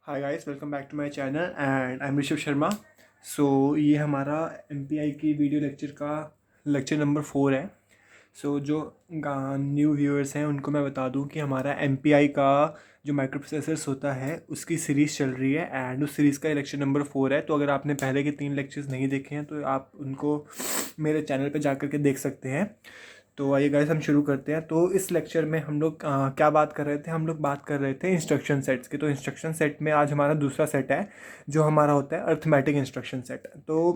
Hi guys, welcome back to my channel and I am Rishabh Sharma. So ये हमारा MPI की video lecture का lecture number 4 है। जो न्यू व्यूअर्स हैं उनको मैं बता दूं कि हमारा एमपीआई का जो माइक्रो प्रोसेसर्स होता है उसकी सीरीज़ चल रही है एंड उस सीरीज़ का लेक्चर नंबर 4 है। तो अगर आपने पहले के 3 लेक्चर्स नहीं देखे हैं तो आप उनको मेरे चैनल पे जा कर के देख सकते हैं। तो आइए गाइस, हम शुरू करते हैं। तो इस लेक्चर में हम लोग क्या बात कर रहे थे? हम लोग बात कर रहे थे इंस्ट्रक्शन सेट्स की। तो इंस्ट्रक्शन सेट में आज हमारा दूसरा सेट है जो हमारा होता है अर्थमेटिक इंस्ट्रक्शन सेट। तो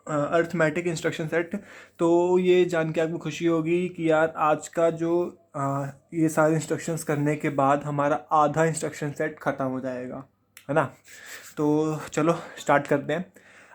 अर्थमेटिक इंस्ट्रक्शन सेट, तो ये जान के आपको खुशी होगी कि यार आज का जो ये सारे इंस्ट्रक्शंस करने के बाद हमारा आधा इंस्ट्रक्शन सेट ख़त्म हो जाएगा, है ना। तो चलो स्टार्ट करते हैं।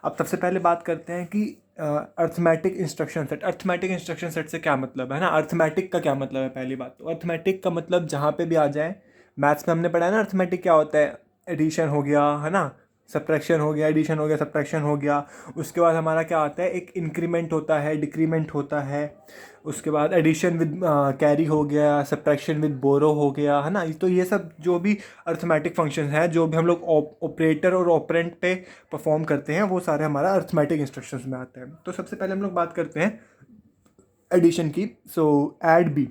अब सबसे पहले बात करते हैं कि arithmetic instruction set. Arithmetic instruction set से क्या मतलब है ना, अर्थमेटिक का क्या मतलब है? पहली बात तो अर्थमेटिक का मतलब जहाँ पे भी आ जाए। मैथ्स में हमने पढ़ा है ना अर्थमेटिक क्या होता है। एडिशन हो गया, है ना, सब्ट्रैक्शन हो गया, एडिशन हो गया, सब्ट्रैक्शन हो गया। उसके बाद हमारा क्या आता है, एक इंक्रीमेंट होता है, डिक्रीमेंट होता है। उसके बाद एडिशन विद कैरी हो गया, सब्ट्रैक्शन विद बोरो हो गया, है ना। तो ये सब जो भी अर्थमेटिक फंक्शन है, जो भी हम लोग ऑपरेटर और ऑपरेंट पे परफॉर्म करते हैं, वो सारे हमारा अर्थमेटिक इंस्ट्रक्शंस में आते हैं। तो सबसे पहले हम लोग बात करते हैं एडिशन की। So add B.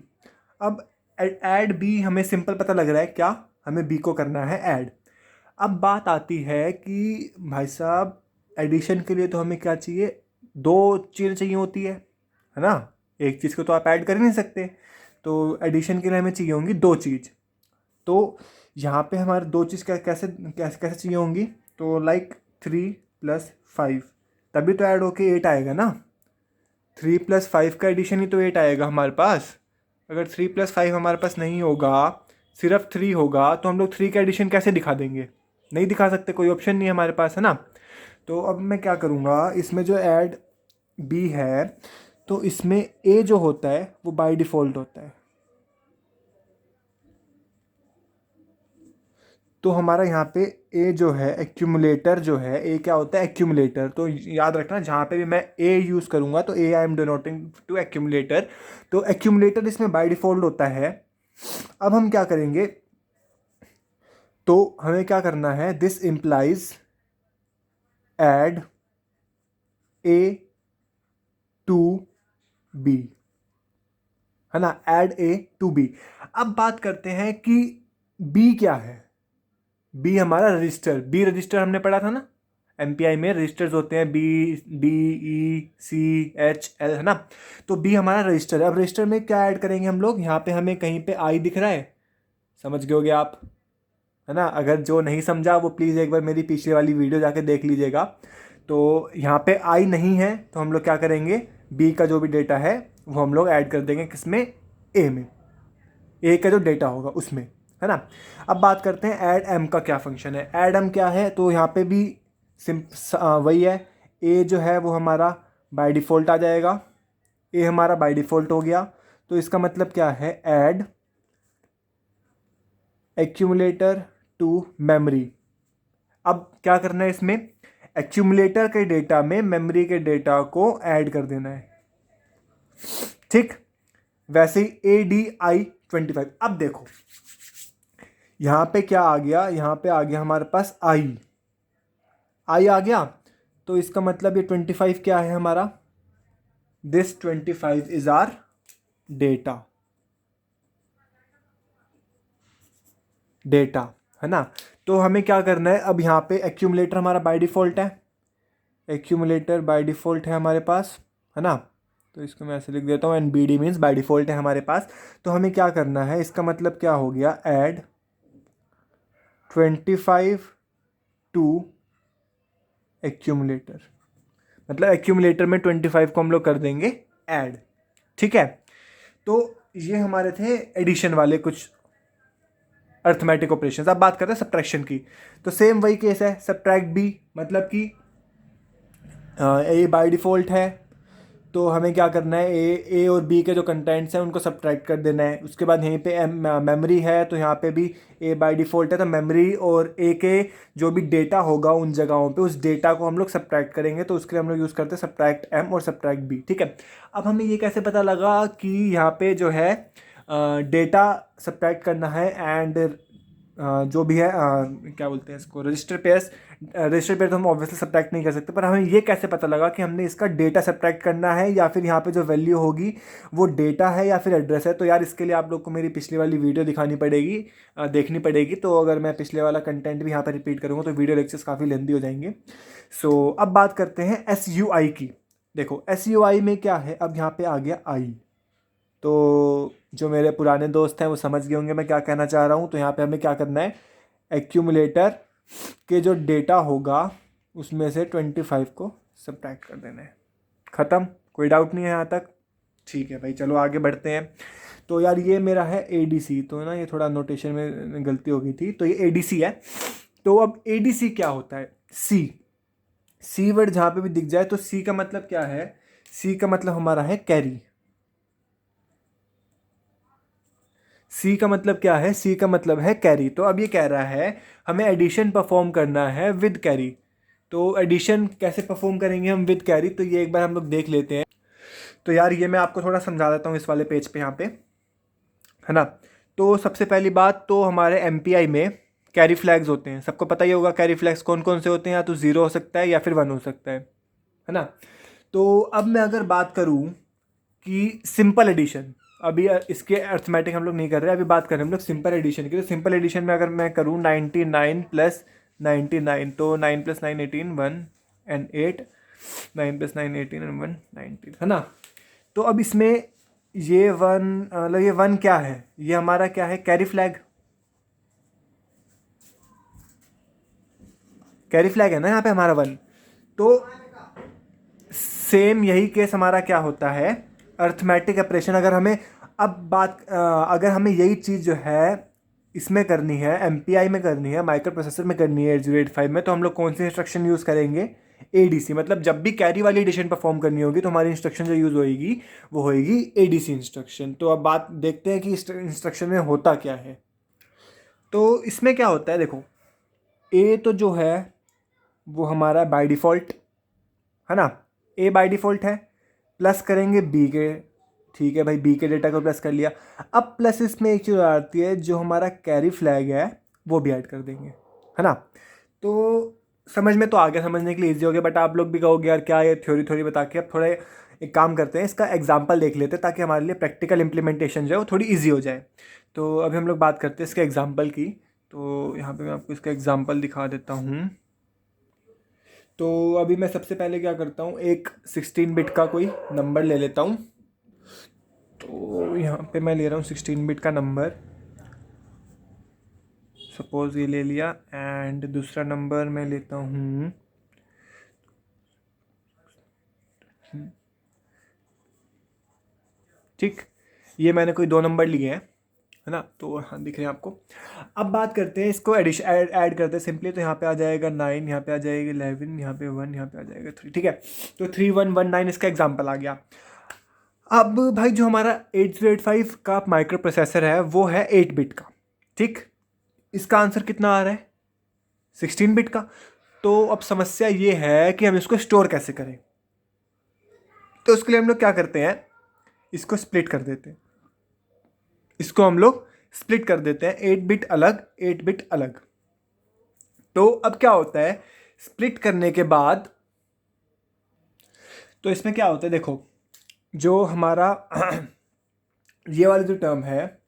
अब ऐड बी हमें सिंपल पता लग रहा है, क्या हमें बी को करना है ऐड। अब बात आती है कि भाई साहब एडिशन के लिए तो हमें क्या चाहिए, दो चीज़ें चाहिए होती है ना। एक चीज़ को तो आप ऐड कर ही नहीं सकते। तो एडिशन के लिए हमें चाहिए होंगी दो चीज़। तो यहाँ पे हमारे दो चीज़ कैसे कैसे कैसे चाहिए होंगी। तो लाइक 3 + 5, तभी तो ऐड होके 8 आएगा ना। 3 + 5 का एडिशन ही तो 8 आएगा हमारे पास। अगर 3 + 5 हमारे पास नहीं होगा, सिर्फ 3 होगा, तो हम लोग 3 का एडिशन कैसे दिखा देंगे? नहीं दिखा सकते, कोई ऑप्शन नहीं है हमारे पास, है ना। तो अब मैं क्या करूँगा, इसमें जो ऐड बी है तो इसमें ए जो होता है वो बाय डिफ़ॉल्ट होता है। तो हमारा यहाँ पे ए जो है एक्यूमुलेटर जो है, ए क्या होता है, एक्यूमुलेटर। तो याद रखना जहाँ पे भी मैं ए यूज़ करूँगा तो A I am denoting to accumulator. तो एक्यूमुलेटर इसमें बाय डिफ़ॉल्ट होता है। अब हम क्या करेंगे, तो हमें क्या करना है, this implies add A to B, है ना, ऐड ए टू बी। अब बात करते हैं कि बी क्या है। बी हमारा रजिस्टर, बी रजिस्टर हमने पढ़ा था ना। एमपीआई में रजिस्टर्स होते हैं बी, डी, ई, सी, एच, एल, है ना। तो बी हमारा रजिस्टर है। अब रजिस्टर में क्या ऐड करेंगे हम लोग, यहाँ पे हमें कहीं पे आई दिख रहा है, समझ गए होगे आप, है ना। अगर जो नहीं समझा वो प्लीज़ एक बार मेरी पिछले वाली वीडियो जाके देख लीजिएगा। तो यहाँ पे आई नहीं है तो हम लोग क्या करेंगे, बी का जो भी डेटा है वो हम लोग ऐड कर देंगे किसमें, ए में। ए का जो डेटा होगा उसमें, है ना। अब बात करते हैं ऐड एम का क्या फंक्शन है। ऐड एम क्या है, तो यहाँ पे भी वही है। ए जो है वो हमारा बाय डिफ़ॉल्ट आ जाएगा, ए हमारा बाय डिफ़ॉल्ट हो गया। तो इसका मतलब क्या है, ऐड एक्यूमुलेटर टू मेमोरी। अब क्या करना है इसमें, एक्यूमुलेटर के डेटा में मेमोरी के डेटा को ऐड कर देना है, ठीक। वैसे ही ADI 25। अब देखो यहां पे क्या आ गया, यहां पे आ गया हमारे पास आई, आई आ गया। तो इसका मतलब ये 25 क्या है हमारा, this 25 is our data, data, है ना। तो हमें क्या करना है, अब यहाँ पे एक्यूमुलेटर हमारा बाय डिफ़ॉल्ट है, एक्यूमुलेटर बाय डिफ़ॉल्ट है हमारे पास, है ना। तो इसको मैं ऐसे लिख देता हूँ, N B D means by default है हमारे पास। तो हमें क्या करना है, इसका मतलब क्या हो गया, ऐड 25 टू एक्यूमुलेटर। मतलब एक्यूमुलेटर में 25 को हम लोग कर देंगे ऐड, ठीक है। तो ये हमारे थे एडिशन वाले कुछ अर्थमेटिक ऑपरेशंस। अब बात करते हैं सब्ट्रैक्शन की। तो सेम वही केस है, सब्ट्रैक्ट बी, मतलब कि ए बाय डिफ़ॉल्ट है तो हमें क्या करना है, ए और बी के जो कंटेंट्स हैं उनको सब्ट्रैक्ट कर देना है। उसके बाद यहीं पे मेमोरी है तो यहाँ पे भी ए बाय डिफ़ॉल्ट है, तो मेमोरी और ए के जो भी डेटा होगा उन जगहों पे उस डेटा को हम लोग सब्ट्रैक्ट करेंगे। तो उसके लिए हम लोग यूज़ करते हैं सब्ट्रैक्ट एम और सब्ट्रैक्ट बी, ठीक है। अब हमें ये कैसे पता लगा कि यहाँ पे जो है डेटा सब्ट्रैक्ट करना है एंड जो भी है क्या बोलते हैं इसको, रजिस्टर पेयर तो हम ऑब्वियसली सब्ट्रैक्ट नहीं कर सकते, पर हमें ये कैसे पता लगा कि हमने इसका डेटा सब्ट्रैक्ट करना है या फिर यहाँ पे जो वैल्यू होगी वो डेटा है या फिर एड्रेस है। तो यार इसके लिए आप लोग को मेरी पिछली वाली वीडियो दिखानी पड़ेगी, देखनी पड़ेगी। तो अगर मैं पिछले वाला कंटेंट भी यहाँ पर रिपीट करूँगा तो वीडियो लेक्चर्स काफ़ी लेंदी हो जाएंगे। सो अब बात करते हैं SUI की। देखो SUI में क्या है, अब यहाँ पे आ गया आई। तो जो मेरे पुराने दोस्त हैं वो समझ गए होंगे मैं क्या कहना चाह रहा हूँ। तो यहाँ पे हमें क्या करना है, एक्यूमुलेटर के जो डेटा होगा उसमें से 25 को सब्ट्रैक्ट कर देना है। ख़त्म, कोई डाउट नहीं है यहाँ तक? ठीक है भाई, चलो आगे बढ़ते हैं। तो यार ये मेरा है ADC, तो ना ये थोड़ा नोटेशन में गलती हो गई थी, तो ये ADC है। तो अब ADC क्या होता है, सी वर्ड जहाँ पे भी दिख जाए तो C का मतलब क्या है, C का मतलब हमारा है कैरी। सी का मतलब क्या है, सी का मतलब है कैरी। तो अब ये कह रहा है हमें एडिशन परफॉर्म करना है विद कैरी। तो एडिशन कैसे परफॉर्म करेंगे हम विद कैरी, तो ये एक बार हम लोग देख लेते हैं। तो यार ये मैं आपको थोड़ा समझा देता हूँ इस वाले पेज पे, यहाँ पे है ना। तो सबसे पहली बात तो हमारे MPI में कैरी फ्लैग्स होते हैं, सबको पता ही होगा कैरी फ्लैग्स कौन कौन से होते हैं, या तो 0 हो सकता है या फिर 1 हो सकता है ना। तो अब मैं अगर बात करूँ कि सिंपल एडिशन, अभी इसके अर्थमेटिक हम लोग नहीं कर रहे, अभी बात कर रहे हैं हम लोग सिंपल एडिशन की। तो सिंपल एडिशन में अगर मैं करूँ 99 + 99, तो 9 + 9 18, 1 and 8, 9 + 9 18 and 1 19, है ना। तो अब इसमें ये 1 मतलब ये 1 क्या है, ये हमारा क्या है, कैरी फ्लैग। कैरी फ्लैग है ना यहाँ पे हमारा 1। तो सेम यही केस हमारा क्या होता है, अर्थमेटिक ऑपरेशन। अगर हमें अब बात अगर हमें यही चीज़ जो है इसमें करनी है, MPI में करनी है, माइक्रो प्रोसेसर में करनी है 8085 में, तो हम लोग कौन सी इंस्ट्रक्शन यूज़ करेंगे, ADC। मतलब जब भी कैरी वाली एडिशन परफॉर्म करनी होगी तो हमारी इंस्ट्रक्शन जो यूज़ होगी वो होगी ADC इंस्ट्रक्शन। तो अब बात देखते हैं कि इस इंस्ट्रक्शन में होता क्या है। तो इसमें क्या होता है, देखो A तो जो है वो हमारा बाय डिफ़ॉल्ट है ना, A बाय डिफ़ॉल्ट है, प्लस करेंगे B के, ठीक है भाई, B के डेटा को प्लस कर लिया। अब प्लस इसमें एक चीज़ आती है, जो हमारा कैरी फ्लैग है वो भी ऐड कर देंगे, है ना। तो समझ में तो आ गया, समझने के लिए ईजी हो गया, बट आप लोग भी कहोगे यार क्या ये थ्योरी बता के। अब थोड़े एक काम करते हैं, इसका एग्जाम्पल देख लेते हैं ताकि हमारे लिए प्रैक्टिकल इंप्लीमेंटेशन जो है वो थोड़ी ईजी हो जाए। तो अभी हम लोग बात करते हैं इसके एग्जाम्पल की। तो यहाँ पर मैं आपको इसका एग्जाम्पल दिखा देता हूँ। तो अभी मैं सबसे पहले क्या करता हूँ, एक 16 बिट का कोई नंबर ले लेता हूँ। तो यहाँ पे मैं ले रहा हूँ 16 बिट का नंबर, सपोज़ ये ले लिया। एंड दूसरा नंबर मैं लेता हूँ ठीक, ये मैंने कोई 2 नंबर लिए हैं, है ना। तो हाँ दिख रहे हैं आपको। अब बात करते हैं इसको एडिशन ऐड करते हैं सिंपली। तो यहाँ पे आ जाएगा 9, यहाँ पे आ जाएगा 11, यहाँ पे 1, यहाँ पे आ जाएगा 3, ठीक है। तो 3 1 1 9 इसका एग्जाम्पल आ गया। अब भाई जो हमारा 8085 का माइक्रो प्रोसेसर है वो है 8 बिट का, ठीक। इसका आंसर कितना आ रहा है, 16 बिट का। तो अब समस्या ये है कि हम इसको स्टोर कैसे करें। तो उसके लिए हम लोग क्या करते हैं, इसको स्प्लिट कर देते हैं। इसको हम लोग स्प्लिट कर देते हैं, 8 बिट अलग, 8 बिट अलग। तो अब क्या होता है, स्प्लिट करने के बाद तो इसमें क्या होता है, देखो जो हमारा ये वाली जो टर्म है,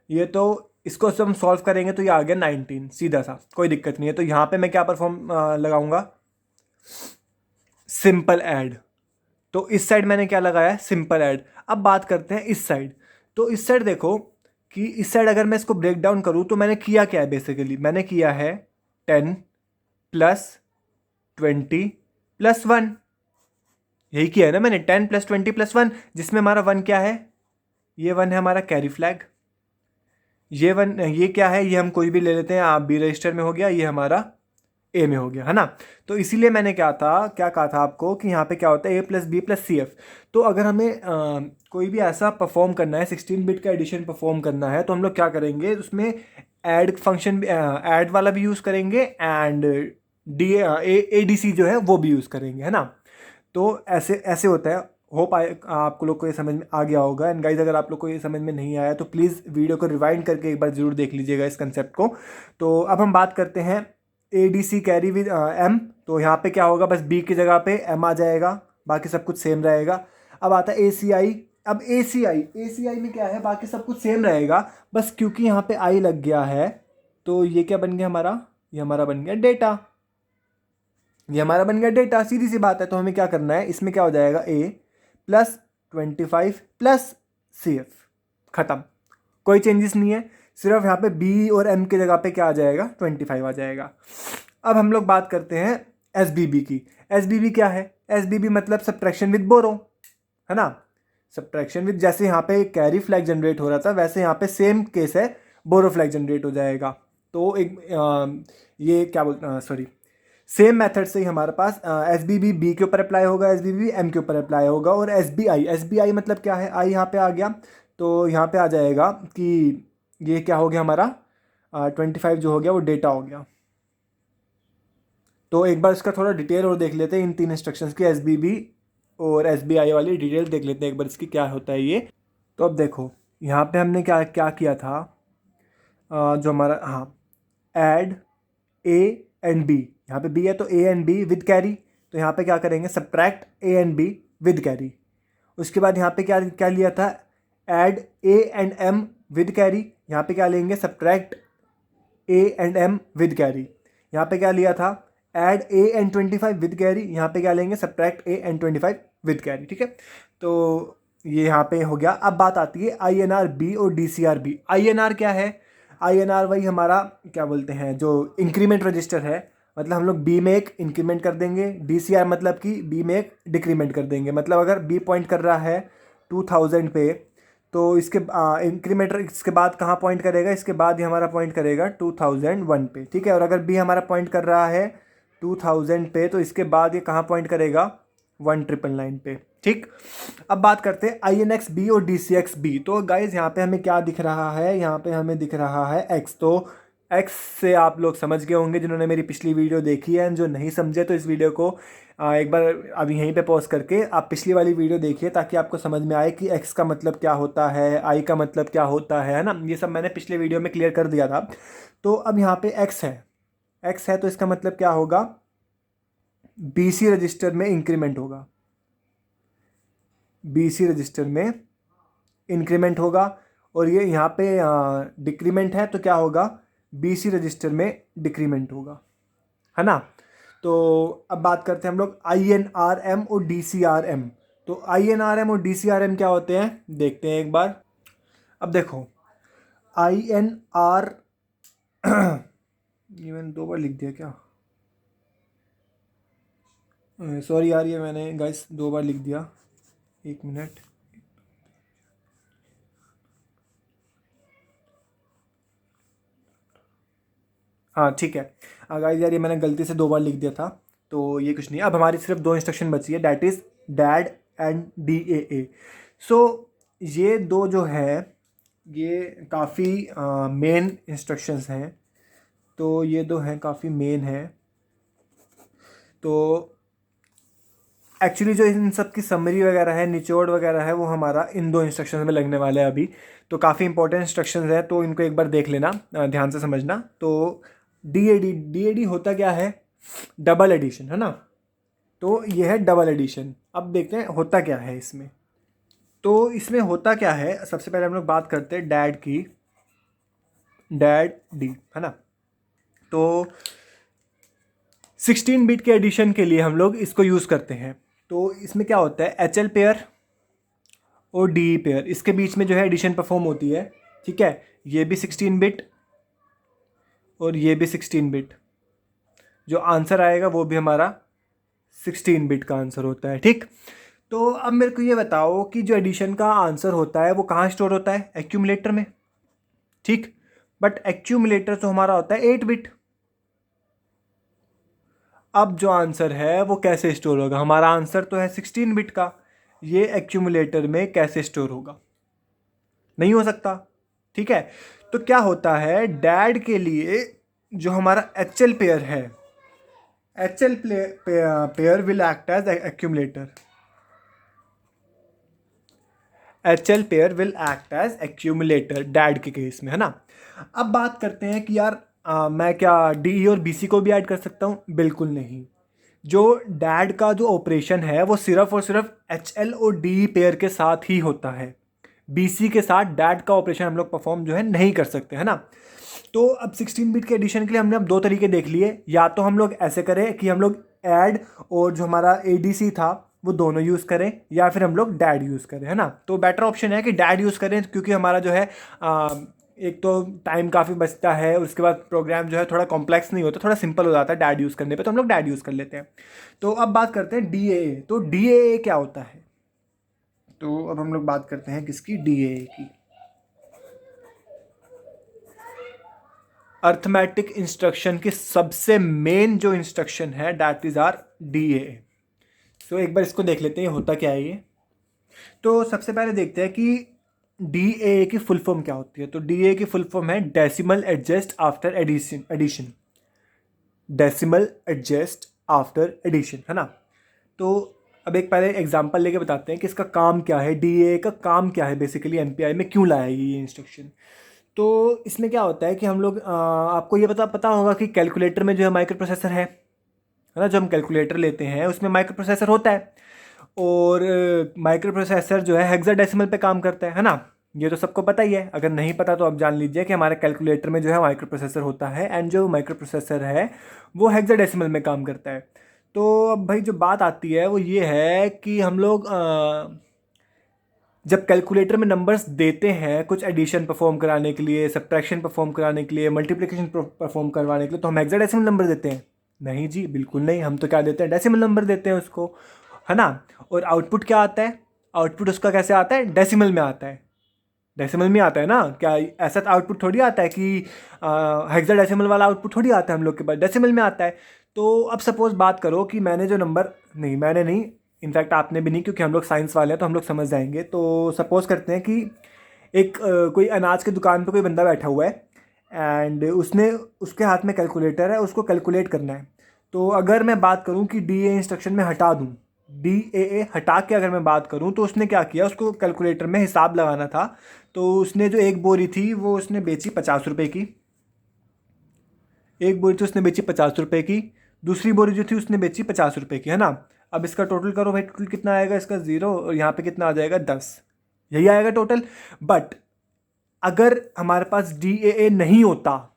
ये तो इसको जब हम सॉल्व करेंगे तो ये आ गया 19, सीधा सा, कोई दिक्कत नहीं है। तो यहाँ पे मैं क्या परफॉर्म लगाऊंगा, सिंपल ऐड। तो इस साइड मैंने क्या लगाया है, सिंपल ऐड। अब बात करते हैं इस साइड। तो इस साइड देखो कि इस साइड अगर मैं इसको ब्रेक डाउन करूँ तो मैंने किया क्या है, बेसिकली मैंने किया है 10 + 20 + 1, यही किया है ना मैंने, 10 + 20 + 1, जिसमें हमारा 1 क्या है, ये 1 है हमारा कैरी फ्लैग। ये 1 ये क्या है, ये हम कोई भी ले लेते हैं, आप B रजिस्टर में हो गया, ये हमारा A में हो गया, है ना। तो इसीलिए मैंने क्या कहा था आपको कि यहाँ पे क्या होता है A + B + CF। तो अगर हमें कोई भी ऐसा परफॉर्म करना है, 16 बिट का एडिशन परफॉर्म करना है, तो हम लोग क्या करेंगे, उसमें ऐड फंक्शन, ऐड वाला भी यूज़ करेंगे एंड ADC जो है वो भी यूज़ करेंगे, है ना। तो ऐसे ऐसे होता है। होप आप लोग को ये समझ में आ गया होगा। एंड गाइज अगर आप लोग को ये समझ में नहीं आया तो प्लीज़ वीडियो को रिवाइंड करके एक बार ज़रूर देख लीजिएगा इस कंसेप्ट को। तो अब हम बात करते हैं ADC कैरी विद M। तो यहाँ पे क्या होगा, बस B की जगह पे M आ जाएगा, बाकी सब कुछ सेम रहेगा। अब आता है ACI। अब ACI में क्या है, बाकी सब कुछ सेम रहेगा, बस क्योंकि यहाँ पे I लग गया है तो ये क्या बन गया हमारा, ये हमारा बन गया डेटा। ये हमारा बन गया डेटा, सीधी सी बात है। तो हमें क्या करना है, इसमें क्या हो जाएगा A प्लस 25 प्लस CF, खत्म, कोई चेंजेस नहीं है। सिर्फ यहाँ पे B और M की जगह पे क्या आ जाएगा, 25 आ जाएगा। अब हम लोग बात करते हैं SBB की। SBB क्या है, SBB मतलब सब्ट्रैक्शन विद बोरो, है ना। सब्ट्रैक्शन विद, जैसे यहाँ पे कैरी फ्लैग जनरेट हो रहा था वैसे यहाँ पे सेम केस है, बोरो फ्लैग जनरेट हो जाएगा। तो एक ये क्या बोलते, सॉरी, सेम मेथड से ही हमारे पास SBB B के ऊपर अप्लाई होगा, SBB M के ऊपर अप्लाई होगा। और SBI मतलब क्या है, I यहाँ पे आ गया, तो यहाँ पे आ जाएगा कि ये क्या हो गया हमारा 25 जो हो गया वो डेटा हो गया। तो एक बार इसका थोड़ा डिटेल और देख लेते हैं, इन 3 इंस्ट्रक्शंस की SBB और SBI वाली डिटेल देख लेते हैं एक बार इसकी क्या होता है ये। तो अब देखो यहाँ पे हमने क्या क्या किया था, जो हमारा, हाँ, ऐड A एंड B, यहाँ पे B है तो A and B with carry, तो यहाँ पे क्या करेंगे, subtract A and B with carry. उसके बाद यहाँ पे क्या क्या लिया था, add A and M with carry, यहाँ पे क्या लेंगे, subtract A and M with carry. यहाँ पे क्या लिया था, add A and 25 with carry, यहाँ पे क्या लेंगे, subtract A and 25 with carry, ठीक है। तो ये यहाँ पे हो गया। अब बात आती है INR B और DCR B। INR क्या है, INR वही हमारा क्या बोलते हैं जो इंक्रीमेंट रजिस्टर है, मतलब हम लोग B में एक इंक्रीमेंट कर देंगे। DCR मतलब कि B में एक डिक्रीमेंट कर देंगे, मतलब अगर B पॉइंट कर रहा है 2000 पे तो इसके इंक्रीमेंटर इसके बाद कहाँ पॉइंट करेगा, इसके बाद ही हमारा पॉइंट करेगा 2001 पे, ठीक है। और अगर B हमारा पॉइंट कर रहा है 2000 पे तो इसके बाद ये कहाँ पॉइंट करेगा, 1999 पे, ठीक। अब बात करते हैं INX B और DCX B। तो गाइज यहाँ पे हमें क्या दिख रहा है, यहाँ पे हमें दिख रहा है X। तो X से आप लोग समझ गए होंगे जिन्होंने मेरी पिछली वीडियो देखी है, जो नहीं समझे तो इस वीडियो को एक बार अभी यहीं पे पॉज करके आप पिछली वाली वीडियो देखिए, ताकि आपको समझ में आए कि X का मतलब क्या होता है, I का मतलब क्या होता है ना। ये सब मैंने पिछले वीडियो में क्लियर कर दिया था। तो अब यहाँ पे X है तो इसका मतलब क्या होगा, BC रजिस्टर में इंक्रीमेंट होगा, BC रजिस्टर में इंक्रीमेंट होगा। और ये यहाँ पे डिक्रीमेंट है तो क्या होगा, BC रजिस्टर में डिक्रीमेंट होगा, है ना। तो अब बात करते हैं हम लोग INRM और DCRM। तो INRM और DCRM क्या होते हैं देखते हैं एक बार। अब देखो INR ये मैंने 2 बार लिख दिया क्या, सॉरी यार, ये मैंने गाइस 2 बार लिख दिया, 1 मिनट। हाँ ठीक है गाइस, यार ये मैंने गलती से 2 बार लिख दिया था, तो ये कुछ नहीं। अब हमारी सिर्फ 2 इंस्ट्रक्शन बची है, that is dad and DAA। सो ये 2 जो है ये काफ़ी मेन इंस्ट्रक्शंस हैं, तो ये 2 हैं काफ़ी मेन हैं। तो एक्चुअली जो इन सब की समरी वगैरह है, निचोड़ वगैरह है, वो हमारा इन 2 इंस्ट्रक्शंस में लगने वाला है अभी। तो काफ़ी इंपॉर्टेंट इंस्ट्रक्शंस है, तो इनको एक बार देख लेना, ध्यान से समझना। तो DAD होता क्या है, डबल एडिशन, है ना। तो ये है डबल एडिशन। अब देखते हैं होता क्या है इसमें। तो इसमें होता क्या है, सबसे पहले हम लोग बात करते हैं डैड की, डैड डी, है ना। तो 16 बिट के एडिशन के लिए हम लोग इसको यूज़ करते हैं। तो इसमें क्या होता है, HL पेयर और DE पेयर, इसके बीच में जो है एडिशन परफॉर्म होती है, ठीक है। ये भी 16 बिट और ये भी 16 बिट, जो आंसर आएगा वो भी हमारा 16 बिट का आंसर होता है, ठीक। तो अब मेरे को ये बताओ कि जो एडिशन का आंसर होता है वो कहाँ स्टोर होता है, एक्यूमुलेटर में, ठीक। बट एक्यूमुलेटर तो हमारा होता है 8 बिट। अब जो आंसर है वो कैसे स्टोर होगा, हमारा आंसर तो है 16 बिट का, ये एक्यूमुलेटर में कैसे स्टोर होगा, नहीं हो सकता, ठीक है। तो क्या होता है, डैड के लिए जो हमारा HL पेयर है, HL pair will act as accumulator, HL pair will act as accumulator DAD के केस में, है ना। अब बात करते हैं कि यार मैं क्या DE और BC को भी ऐड कर सकता हूँ? बिल्कुल नहीं। जो डैड का जो ऑपरेशन है वो सिर्फ और सिर्फ HL और DE पेयर के साथ ही होता है। BC के साथ डैड का ऑपरेशन हम लोग परफॉर्म जो है नहीं कर सकते, है ना। तो अब 16 बिट के एडिशन के लिए हमने अब दो तरीके देख लिए। या तो हम लोग ऐसे करें कि हम लोग ऐड और जो हमारा ADC था वो दोनों यूज़ करें, या फिर हम लोग डैड यूज़ करें, है ना। तो बेटर ऑप्शन है कि डैड यूज़ करें, क्योंकि हमारा जो है एक तो टाइम काफ़ी बचता है, उसके बाद प्रोग्राम जो है थोड़ा कॉम्प्लेक्स नहीं होता, थोड़ा सिंपल हो जाता है डैड यूज़ करने पे, तो हम लोग डैड यूज़ कर लेते हैं। तो अब बात करते हैं DAA। तो DAA क्या होता है? तो अब हम लोग बात करते हैं किसकी? DAA की। अर्थमेटिक इंस्ट्रक्शन की सबसे मेन जो इंस्ट्रक्शन है दैट इज आर DAA। सो एक बार इसको देख लेते हैं होता क्या है ये। तो सबसे पहले देखते हैं कि DAA की फुल फॉर्म क्या होती है। तो DAA की फुल फॉर्म है decimal adjust after addition. Decimal adjust after addition, है ना। तो अब एक पहले एग्जांपल लेके बताते हैं कि इसका काम क्या है, DAA का काम क्या है, बेसिकली MPI में क्यों लाया ये इंस्ट्रक्शन। तो इसमें क्या होता है कि हम लोग आपको ये पता होगा कि कैलकुलेटर में जो है माइक्रो प्रोसेसर है ना। जो हम कैलकुलेटर लेते हैं उसमें माइक्रो प्रोसेसर होता है, और माइक्रो प्रोसेसर जो है हेक्साडेसिमल पे काम करता है ना। ये तो सबको पता ही है, अगर नहीं पता तो आप जान लीजिए कि हमारे कैलकुलेटर में जो है माइक्रो प्रोसेसर होता है, एंड जो माइक्रो प्रोसेसर है वो हेक्साडेसिमल में काम करता है। तो अब भाई जो बात आती है वो ये है कि हम लोग जब कैलकुलेटर में नंबर्स देते हैं कुछ एडिशन परफॉर्म कराने के लिए, सब्ट्रैक्शन परफॉर्म कराने के लिए, मल्टीप्लिकेशन परफॉर्म करवाने के लिए, तो हम हेक्साडेसिमल नंबर देते हैं? नहीं जी, बिल्कुल नहीं। हम तो क्या देते हैं? डेसिमल नंबर देते हैं उसको, है ना। और आउटपुट क्या आता है? आउटपुट उसका कैसे आता है? डेसिमल में आता है। डेसिमल में आता है ना। क्या ऐसा आउटपुट थोड़ी आता है कि हेक्साडेसिमल वाला आउटपुट थोड़ी आता है हम लोग के पास, डेसिमल में आता है। तो अब सपोज बात करो कि मैंने जो नंबर, नहीं मैंने नहीं, इनफैक्ट आपने भी नहीं, क्योंकि हम लोग साइंस वाले हैं तो हम लोग समझ जाएंगे। तो सपोज करते हैं कि एक कोई अनाज की दुकान पे कोई बंदा बैठा हुआ है, एंड उसने उसके हाथ में कैलकुलेटर है, उसको कैलकुलेट करना है। तो अगर मैं बात करूं कि DAA इंस्ट्रक्शन में हटा दूं, DAA हटा के अगर मैं बात करूं, तो उसने क्या किया, उसको कैलकुलेटर में हिसाब लगाना था। तो उसने जो एक बोरी थी वो उसने बेची 50 रुपये की। एक बोरी तो उसने बेची 50 रुपये की, दूसरी बोरी जो थी उसने बेची 50 रुपये की, है ना। अब इसका टोटल करो भाई, टोटल कितना आएगा इसका? 0, और यहाँ पे कितना आ जाएगा? 10। यही आएगा टोटल। बट अगर हमारे पास DAA नहीं होता,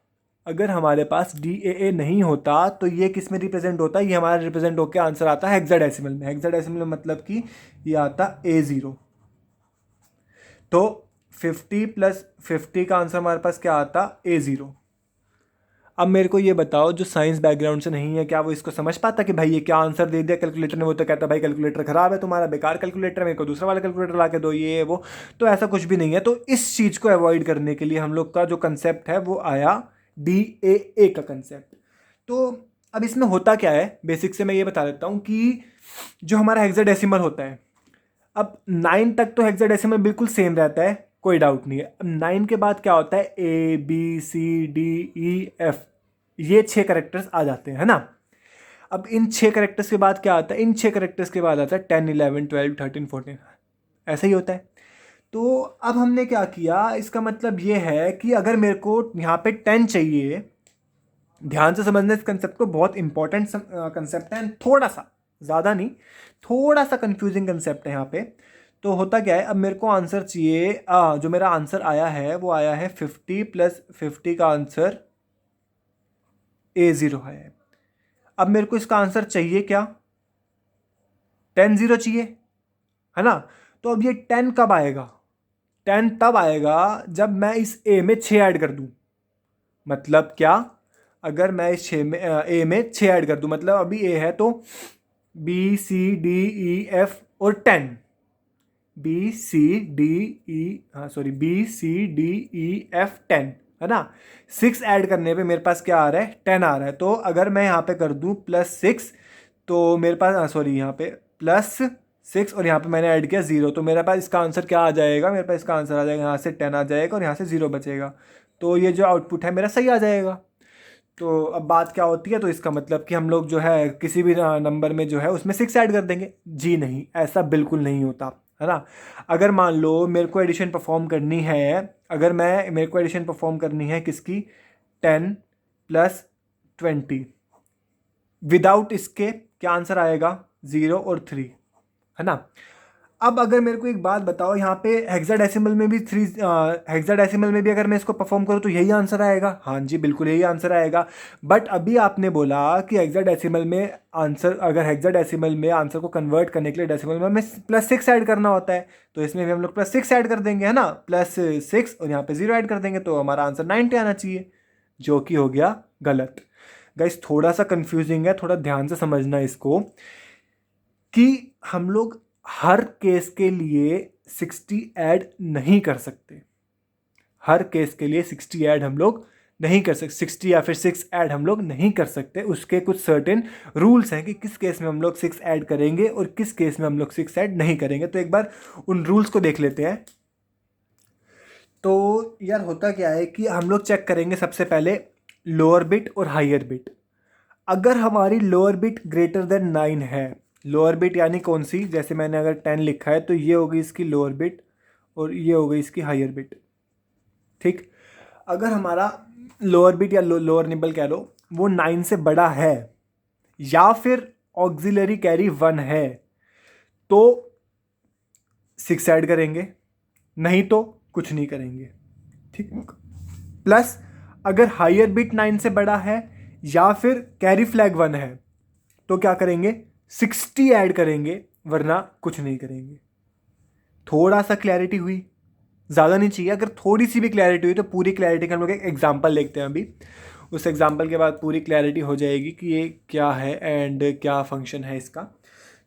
अगर हमारे पास DAA नहीं होता तो ये किस में रिप्रेजेंट होता? ये हमारा रिप्रेजेंट होकर आंसर आता है हेक्साडेसिमल में। हेक्साडेसिमल में मतलब कि ये आता A0। तो 50 + 50 का आंसर हमारे पास क्या आता? A0। अब मेरे को ये बताओ, जो साइंस बैकग्राउंड से नहीं है, क्या वो इसको समझ पाता कि भाई ये क्या आंसर दे दिया कैलकुलेटर ने? वो तो कहता भाई कैलकुलेटर ख़राब है तुम्हारा, बेकार कैलकुलेटर है, मेरे को दूसरा वाला कैलकुलेटर ला के दो, ये वो। तो ऐसा कुछ भी नहीं है। तो इस चीज़ को अवॉइड करने के लिए हम लोग का जो कंसेप्ट है वो आया DAA का कंसेप्ट। तो अब इसमें होता क्या है, बेसिक से मैं ये बता देता हूँ कि जो हमारा हेक्साडेसिमल होता है, अब 9 तक तो हेक्साडेसिमल बिल्कुल सेम रहता है, कोई डाउट नहीं है। अब 9 के बाद क्या होता है? ABCDEF, ये 6 करेक्टर्स आ जाते हैं, है ना। अब इन 6 करेक्टर्स के बाद क्या आता है? इन 6 करेक्टर्स के बाद आता है 10, 11, 12, 13, 14, ऐसा ही होता है। तो अब हमने क्या किया, इसका मतलब ये है कि अगर मेरे को यहाँ पे 10 चाहिए, ध्यान से समझना इस कंसेप्ट को, बहुत इंपॉर्टेंट कंसेप्ट है, थोड़ा सा, ज़्यादा नहीं, थोड़ा सा कंफ्यूजिंग कंसेप्ट है यहाँ पे। तो होता क्या है, अब मेरे को आंसर चाहिए, जो मेरा आंसर आया है वो आया है 50 + 50 का आंसर A0 है। अब मेरे को इसका आंसर चाहिए क्या? 10 0 चाहिए, है ना। तो अब ये 10 कब आएगा? 10 तब आएगा जब मैं इस A में 6 ऐड कर दूँ। मतलब क्या? अगर मैं इस 6 में A में 6 ऐड कर दूँ, मतलब अभी A है तो BCDEF और 10, BCDEF 10, है ना। 6 ऐड करने पे मेरे पास क्या आ रहा है? 10 आ रहा है। तो अगर मैं यहाँ पे कर दूँ +6, तो मेरे पास सॉरी यहाँ पे +6, और यहाँ पे मैंने ऐड किया 0, तो मेरे पास इसका आंसर क्या आ जाएगा? मेरे पास इसका आंसर आ जाएगा, यहाँ से 10 आ जाएगा और यहाँ से 0 बचेगा। तो ये जो आउटपुट है मेरा सही आ जाएगा। तो अब बात क्या होती है, तो इसका मतलब कि हम लोग जो है किसी भी नंबर में जो है उसमें 6 ऐड कर देंगे? जी नहीं, ऐसा बिल्कुल नहीं होता। है ना। अगर मान लो मेरे को एडिशन परफॉर्म करनी है, अगर मेरे को एडिशन परफॉर्म करनी है किसकी, 10 + 20, विदाउट इसके क्या आंसर आएगा, 0 और 3, है ना। अब अगर मेरे को एक बात बताओ, यहाँ पे हेक्साडेसिमल में भी हेक्साडेसिमल में भी अगर मैं इसको परफॉर्म करूँ तो यही आंसर आएगा। हाँ जी, बिल्कुल यही आंसर आएगा। बट अभी आपने बोला कि हेक्साडेसिमल में आंसर, अगर हेक्साडेसिमल में आंसर को कन्वर्ट करने के लिए डेसिमल में हमें +6 ऐड करना होता है, तो इसमें भी हम लोग +6 ऐड कर देंगे, है ना, +6 और यहाँ पे 0 ऐड कर देंगे, तो हमारा आंसर 90 आना चाहिए, जो कि हो गया गलत। गाइस थोड़ा सा कंफ्यूजिंग है, थोड़ा ध्यान से समझना इसको, कि हम लोग हर केस के लिए 60 ऐड नहीं कर सकते। हर केस के लिए 60 ऐड हम लोग नहीं कर सकते, 60 या फिर 6 ऐड हम लोग नहीं कर सकते। उसके कुछ सर्टेन रूल्स हैं कि किस केस में हम लोग 6 ऐड करेंगे और किस केस में हम लोग 6 ऐड नहीं करेंगे। तो एक बार उन रूल्स को देख लेते हैं। तो यार होता क्या है कि हम लोग चेक करेंगे सबसे पहले लोअर बिट और हायर बिट। अगर हमारी लोअर बिट ग्रेटर देन 9 है, लोअर बिट यानी कौन सी, जैसे मैंने अगर 10 लिखा है तो ये होगी इसकी लोअर बिट और ये हो गई इसकी हायर बिट, ठीक। अगर हमारा लोअर बिट या लोअर निबल कह लो वो 9 से बड़ा है या फिर ऑक्सिलरी कैरी 1 है, तो 6 ऐड करेंगे, नहीं तो कुछ नहीं करेंगे, ठीक। प्लस अगर हायर बिट 9 से बड़ा है या फिर कैरी फ्लैग 1 है, तो क्या करेंगे, 60 ऐड करेंगे, वरना कुछ नहीं करेंगे। थोड़ा सा क्लैरिटी हुई, ज़्यादा नहीं चाहिए। अगर थोड़ी सी भी क्लैरिटी हुई तो पूरी क्लैरिटी का हम लोग एक एग्जाम्पल देखते हैं अभी। उस एग्जाम्पल के बाद पूरी क्लैरिटी हो जाएगी कि ये क्या है एंड क्या फंक्शन है इसका।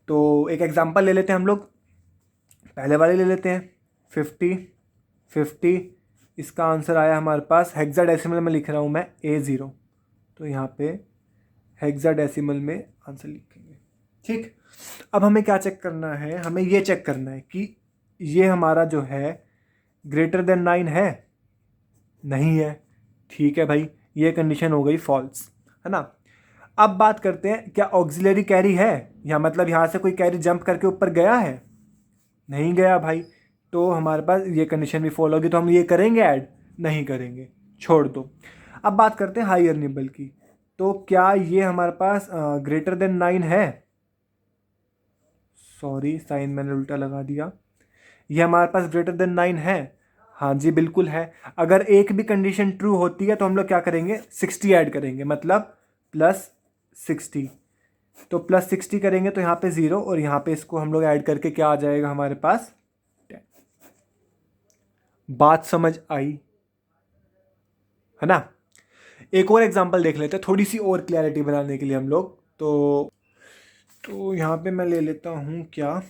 तो एक एग्जाम्पल ले लेते हैं हम लोग, पहले वाले ले लेते हैं, 50। इसका आंसर आया हमारे पास, हेक्साडेसिमल में लिख रहा हूँ मैं A0, तो यहाँ पे हेक्साडेसिमल में आंसर लिखेंगे, ठीक। अब हमें क्या चेक करना है, हमें ये चेक करना है कि ये हमारा जो है ग्रेटर देन 9 है, नहीं है, ठीक है भाई, ये कंडीशन हो गई फॉल्स, है ना। अब बात करते हैं क्या ऑक्सिलरी कैरी है, या मतलब यहाँ से कोई कैरी जंप करके ऊपर गया है, नहीं गया भाई, तो हमारे पास ये कंडीशन भी फॉल होगी, तो हम ये करेंगे ऐड, नहीं करेंगे, छोड़ दो। अब बात करते हैं हायर निबल की, तो क्या ये हमारे पास ग्रेटर देन 9 है, सॉरी साइन मैंने उल्टा लगा दिया, ये हमारे पास ग्रेटर देन 9 है, हाँ जी बिल्कुल है। अगर एक भी कंडीशन ट्रू होती है तो हम लोग क्या करेंगे, 60 ऐड करेंगे, मतलब +60, तो +60 करेंगे तो यहाँ पे 0 और यहाँ पे इसको हम लोग ऐड करके क्या आ जाएगा हमारे पास 10। बात समझ आई, है ना। एक और एग्जांपल देख लेते हैं थोड़ी सी और क्लैरिटी बनाने के लिए हम लोग। तो यहाँ पे मैं ले लेता हूँ क्या,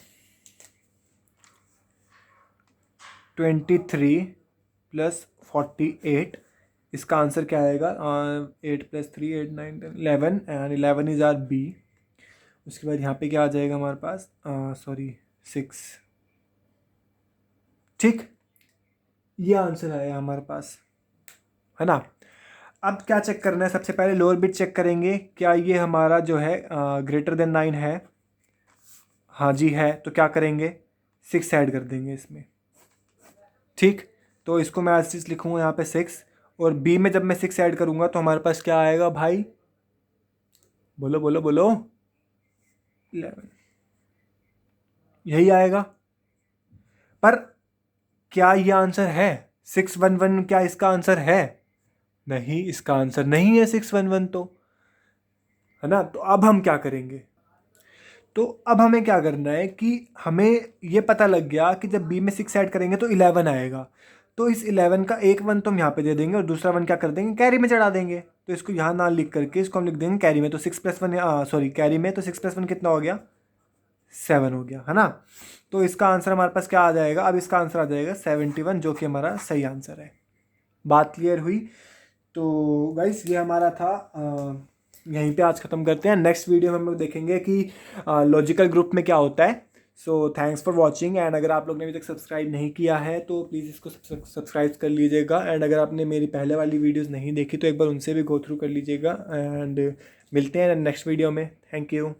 23 + 48, इसका आंसर क्या आएगा, 8 + 3 8 9 10 11 एंड 11 इज आर बी। उसके बाद यहाँ पे क्या आ जाएगा हमारे पास, सॉरी 6, ठीक, ये आंसर आया हमारे पास, है ना। अब क्या चेक करना है, सबसे पहले लोअर बिट चेक करेंगे, क्या ये हमारा जो है ग्रेटर देन 9 है, हाँ जी है, तो क्या करेंगे, 6 ऐड कर देंगे इसमें, ठीक। तो इसको मैं आज चीज़ लिखूँगा यहाँ पे 6, और बी में जब मैं 6 ऐड करूँगा तो हमारे पास क्या आएगा भाई, बोलो बोलो बोलो, 11, यही आएगा। पर क्या ये आंसर है, 611 क्या इसका आंसर है, नहीं, इसका आंसर नहीं है 611 तो, है ना। तो अब हम क्या करेंगे, तो अब हमें क्या करना है कि हमें ये पता लग गया कि जब बी में 6 ऐड करेंगे तो 11 आएगा, तो इस 11 का एक 1 तो हम यहाँ पे दे देंगे और दूसरा 1 क्या कर देंगे, कैरी में चढ़ा देंगे। तो इसको यहाँ ना लिख करके इसको हम लिख देंगे कैरी में, तो 6 + 1, सॉरी कैरी में, तो 6 + 1 कितना हो गया, 7 हो गया, है ना। तो इसका आंसर हमारे पास क्या आ जाएगा, अब इसका आंसर आ जाएगा 71, जो कि हमारा सही आंसर है। बात क्लियर हुई। तो गाइस ये हमारा था, यहीं पे आज ख़त्म करते हैं। नेक्स्ट वीडियो में हम लोग देखेंगे कि लॉजिकल ग्रुप में क्या होता है। So thanks for watching, and अगर आप लोग ने अभी तक सब्सक्राइब नहीं किया है तो प्लीज़ इसको सब्सक्राइब कर लीजिएगा, एंड अगर आपने मेरी पहले वाली वीडियोज़ नहीं देखी तो एक बार उनसे भी गो थ्रू कर लीजिएगा, एंड मिलते हैं नेक्स्ट वीडियो में। Thank you.